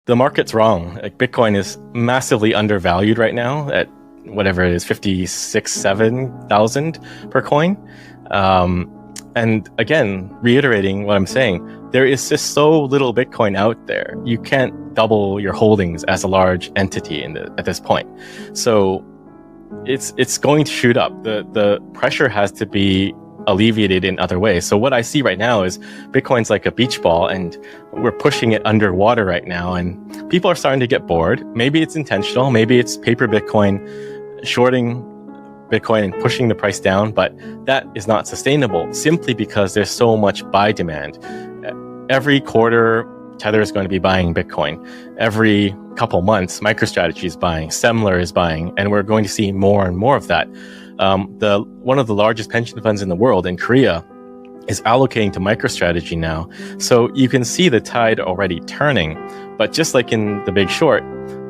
the market's wrong. Like Bitcoin is massively undervalued right now at whatever it is, 56,000-7,000 per coin. And again, reiterating what I'm saying, there is just so little Bitcoin out there. You can't double your holdings as a large entity at this point. So it's going to shoot up. The pressure has to be alleviated in other ways. So what I see right now is Bitcoin's like a beach ball, and we're pushing it underwater right now, and people are starting to get bored. Maybe it's intentional, maybe it's paper Bitcoin shorting Bitcoin and pushing the price down, but that is not sustainable simply because there's so much buy demand. Every quarter, Tether is going to be buying Bitcoin. Every couple months, MicroStrategy is buying, Semler is buying, and we're going to see more and more of that. One of the largest pension funds in the world in Korea is allocating to MicroStrategy now. So you can see the tide already turning. But just like in The Big Short,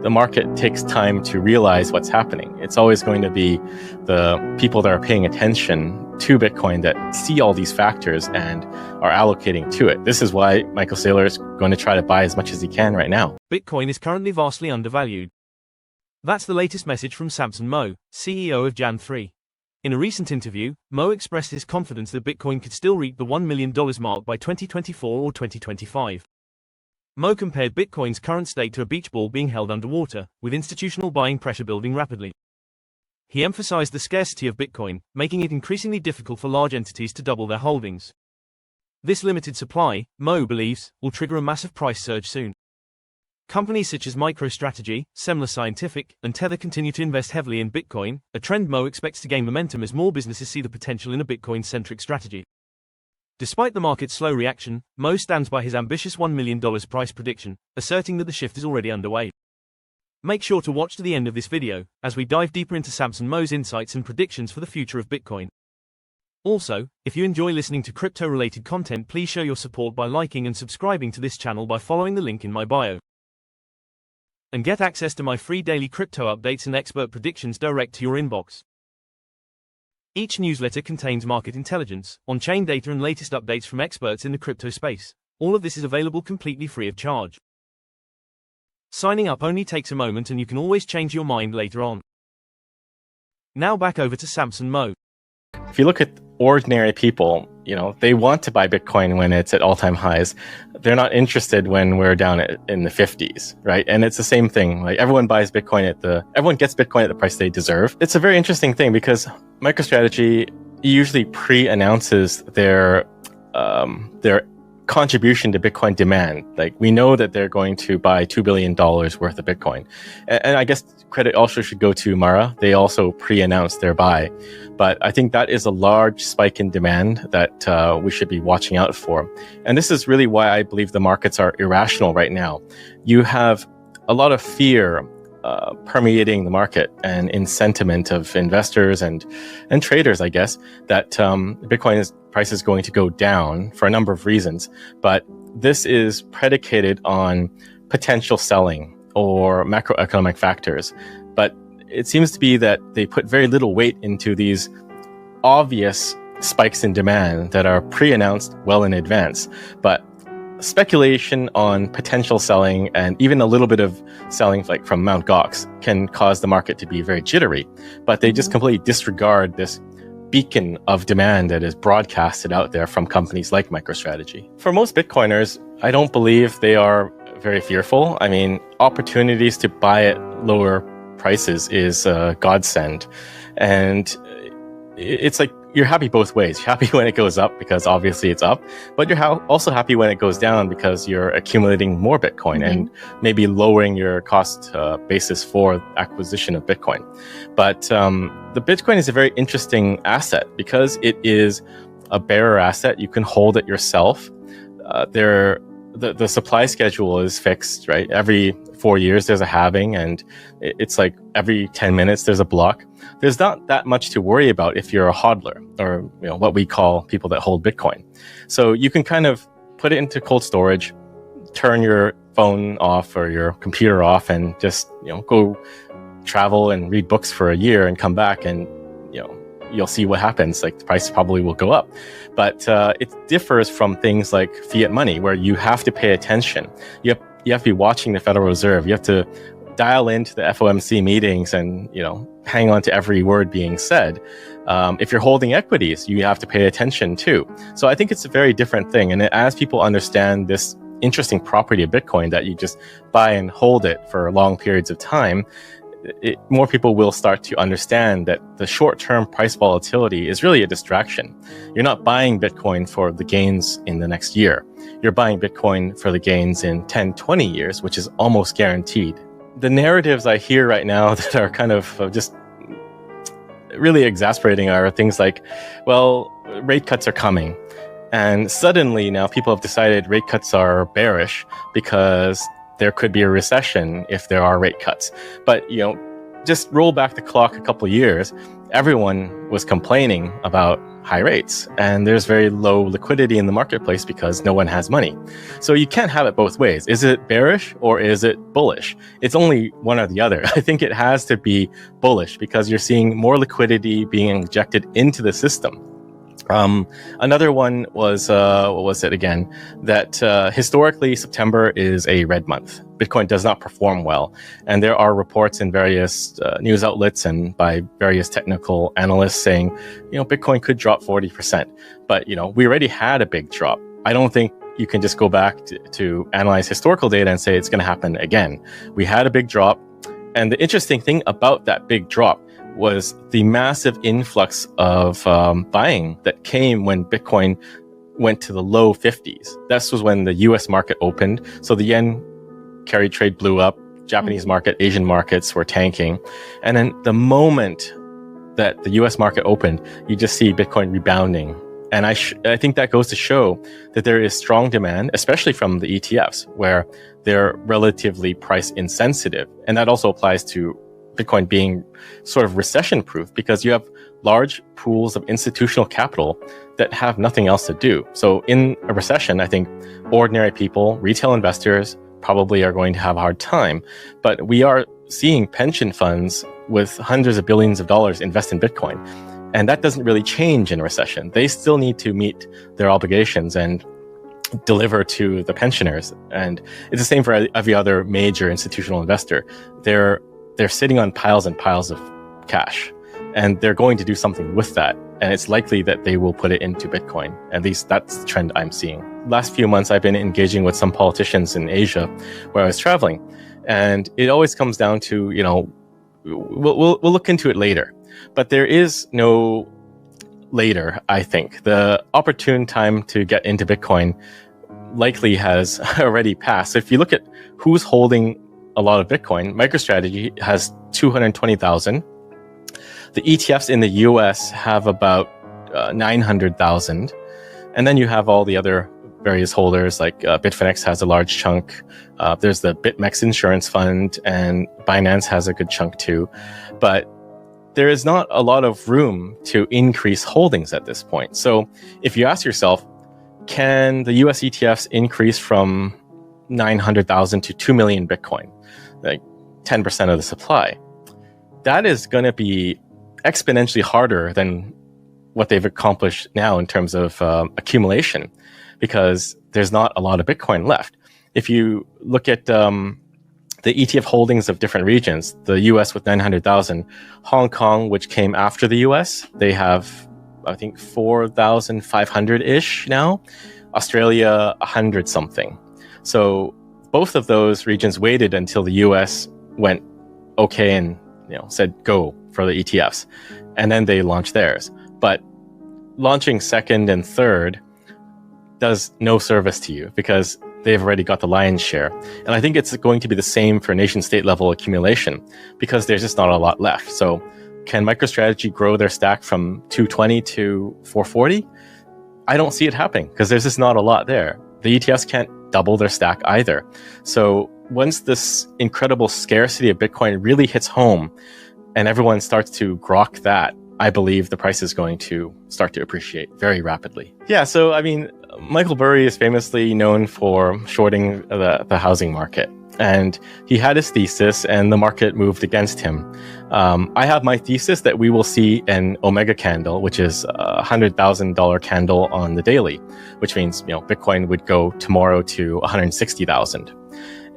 the market takes time to realize what's happening. It's always going to be the people that are paying attention to Bitcoin that see all these factors and are allocating to it. This is why Michael Saylor is going to try to buy as much as he can right now. Bitcoin is currently vastly undervalued. That's the latest message from Samson Mow, CEO of Jan3. In a recent interview, Mow expressed his confidence that Bitcoin could still reach the $1 million mark by 2024 or 2025. Mow compared Bitcoin's current state to a beach ball being held underwater, with institutional buying pressure building rapidly. He emphasized the scarcity of Bitcoin, making it increasingly difficult for large entities to double their holdings. This limited supply, Mow believes, will trigger a massive price surge soon. Companies such as MicroStrategy, Semler Scientific, and Tether continue to invest heavily in Bitcoin, a trend Mow expects to gain momentum as more businesses see the potential in a Bitcoin-centric strategy. Despite the market's slow reaction, Mow stands by his ambitious $1 million price prediction, asserting that the shift is already underway. Make sure to watch to the end of this video, as we dive deeper into Samson Mow's insights and predictions for the future of Bitcoin. Also, if you enjoy listening to crypto-related content, please show your support by liking and subscribing to this channel by following the link in my bio. And get access to my free daily crypto updates and expert predictions direct to your inbox. Each newsletter contains market intelligence, on-chain data and latest updates from experts in the crypto space. All of this is available completely free of charge. Signing up only takes a moment and you can always change your mind later on. Now back over to Samson Mow. If you look at ordinary people, they want to buy Bitcoin when it's at all-time highs. They're not interested when we're down in the 50s, right? And it's the same thing. Like everyone gets Bitcoin at the price they deserve. It's a very interesting thing because MicroStrategy usually pre-announces their contribution to Bitcoin demand. Like we know that they're going to buy $2 billion worth of Bitcoin. And I guess credit also should go to Mara. They also pre-announced their buy. But I think that is a large spike in demand that we should be watching out for. And this is really why I believe the markets are irrational right now. You have a lot of fear permeating the market and in sentiment of investors and traders, I guess, that Bitcoin price is going to go down for a number of reasons. But this is predicated on potential selling or macroeconomic factors. But it seems to be that they put very little weight into these obvious spikes in demand that are pre-announced well in advance. But speculation on potential selling and even a little bit of selling like from Mt. Gox can cause the market to be very jittery, but they just completely disregard this beacon of demand that is broadcasted out there from companies like MicroStrategy. For most Bitcoiners, I don't believe they are very fearful. I mean, opportunities to buy at lower prices is a godsend. And it's like you're happy both ways. You're happy when it goes up because obviously it's up, but you're also happy when it goes down because you're accumulating more Bitcoin and maybe lowering your cost basis for acquisition of Bitcoin. But the Bitcoin is a very interesting asset because it is a bearer asset. You can hold it yourself. The supply schedule is fixed, right? Every 4 years there's a halving, and it's like every 10 minutes there's a block. There's not that much to worry about if you're a hodler, or what we call people that hold Bitcoin. So you can kind of put it into cold storage, turn your phone off or your computer off, and just go travel and read books for a year and come back, and you'll see what happens. Like the price probably will go up. But it differs from things like fiat money, where you have to pay attention. You you have to be watching the Federal Reserve. You have to dial into the FOMC meetings and, hang on to every word being said. If you're holding equities, you have to pay attention too. So I think it's a very different thing. And as people understand this interesting property of Bitcoin, that you just buy and hold it for long periods of time, more people will start to understand that the short-term price volatility is really a distraction. You're not buying Bitcoin for the gains in the next year. You're buying Bitcoin for the gains in 10, 20 years, which is almost guaranteed. The narratives I hear right now that are kind of just really exasperating are things like, well, rate cuts are coming. And suddenly now people have decided rate cuts are bearish because there could be a recession if there are rate cuts. But, just roll back the clock a couple of years, everyone was complaining about high rates, and there's very low liquidity in the marketplace because no one has money. So you can't have it both ways. Is it bearish or is it bullish? It's only one or the other. I think it has to be bullish because you're seeing more liquidity being injected into the system. Another one was, what was it again? That historically September is a red month. Bitcoin does not perform well. And there are reports in various news outlets and by various technical analysts saying, Bitcoin could drop 40%. But, we already had a big drop. I don't think you can just go back to analyze historical data and say it's going to happen again. We had a big drop. And the interesting thing about that big drop was the massive influx of buying that came when Bitcoin went to the low 50s. This was when the US market opened. So the yen carry trade blew up, Japanese market, Asian markets were tanking. And then the moment that the US market opened, you just see Bitcoin rebounding. And I think that goes to show that there is strong demand, especially from the ETFs, where they're relatively price insensitive. And that also applies to Bitcoin being sort of recession proof because you have large pools of institutional capital that have nothing else to do. So in a recession, I think ordinary people, retail investors probably are going to have a hard time. But we are seeing pension funds with hundreds of billions of dollars invest in Bitcoin. And that doesn't really change in a recession. They still need to meet their obligations and deliver to the pensioners. And it's the same for every other major institutional investor. They're sitting on piles and piles of cash, and they're going to do something with that. And it's likely that they will put it into Bitcoin. At least that's the trend I'm seeing. Last few months, I've been engaging with some politicians in Asia where I was traveling. And it always comes down to, we'll look into it later. But there is no later, I think. The opportune time to get into Bitcoin likely has already passed. So if you look at who's holding a lot of Bitcoin, MicroStrategy has 220,000. The ETFs in the US have about 900,000. And then you have all the other various holders, like Bitfinex has a large chunk. There's the BitMEX insurance fund, and Binance has a good chunk too. But there is not a lot of room to increase holdings at this point. So if you ask yourself, can the US ETFs increase from 900,000 to 2 million Bitcoin, like 10% of the supply? That is going to be exponentially harder than what they've accomplished now in terms of accumulation, because there's not a lot of Bitcoin left. If you look at the ETF holdings of different regions, the US with 900,000, Hong Kong, which came after the US, they have, I think, 4,500-ish now. Australia, 100 something. So both of those regions waited until the US went okay and said go for the ETFs, and then they launched theirs. But launching second and third does no service to you because they've already got the lion's share. And I think it's going to be the same for nation state level accumulation because there's just not a lot left. So can MicroStrategy grow their stack from 220 to 440? I don't see it happening because there's just not a lot there. The ETFs can't double their stack either. So once this incredible scarcity of Bitcoin really hits home and everyone starts to grok that, I believe the price is going to start to appreciate very rapidly. Yeah, so I mean, Michael Burry is famously known for shorting the housing market. And he had his thesis and the market moved against him. I have my thesis that we will see an Omega candle, which is a $100,000 candle on the daily, which means Bitcoin would go tomorrow to 160,000.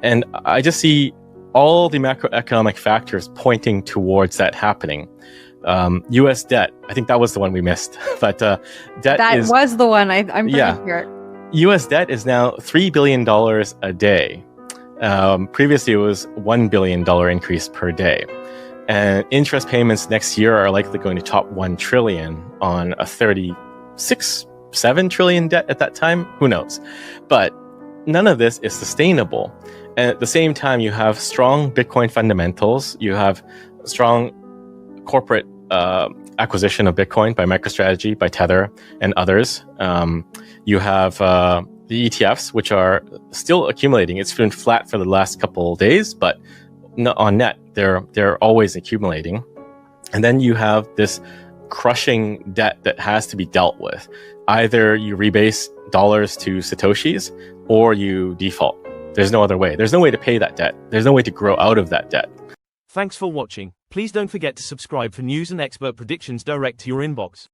And I just see all the macroeconomic factors pointing towards that happening. U.S. debt, I think that was the one we missed, but debt was the one. I'm pretty sure. U.S. debt is now $3 billion a day. Previously, it was $1 billion increase per day. And interest payments next year are likely going to top $1 trillion on a 36-7 trillion debt at that time. Who knows? But none of this is sustainable. And at the same time, you have strong Bitcoin fundamentals. You have strong corporate acquisition of Bitcoin by MicroStrategy, by Tether, and others. You have the ETFs, which are still accumulating. It's been flat for the last couple of days, but on net, they're always accumulating. And then you have this crushing debt that has to be dealt with. Either you rebase dollars to Satoshis, or you default. There's no other way. There's no way to pay that debt. There's no way to grow out of that debt. Thanks for watching. Please don't forget to subscribe for news and expert predictions direct to your inbox.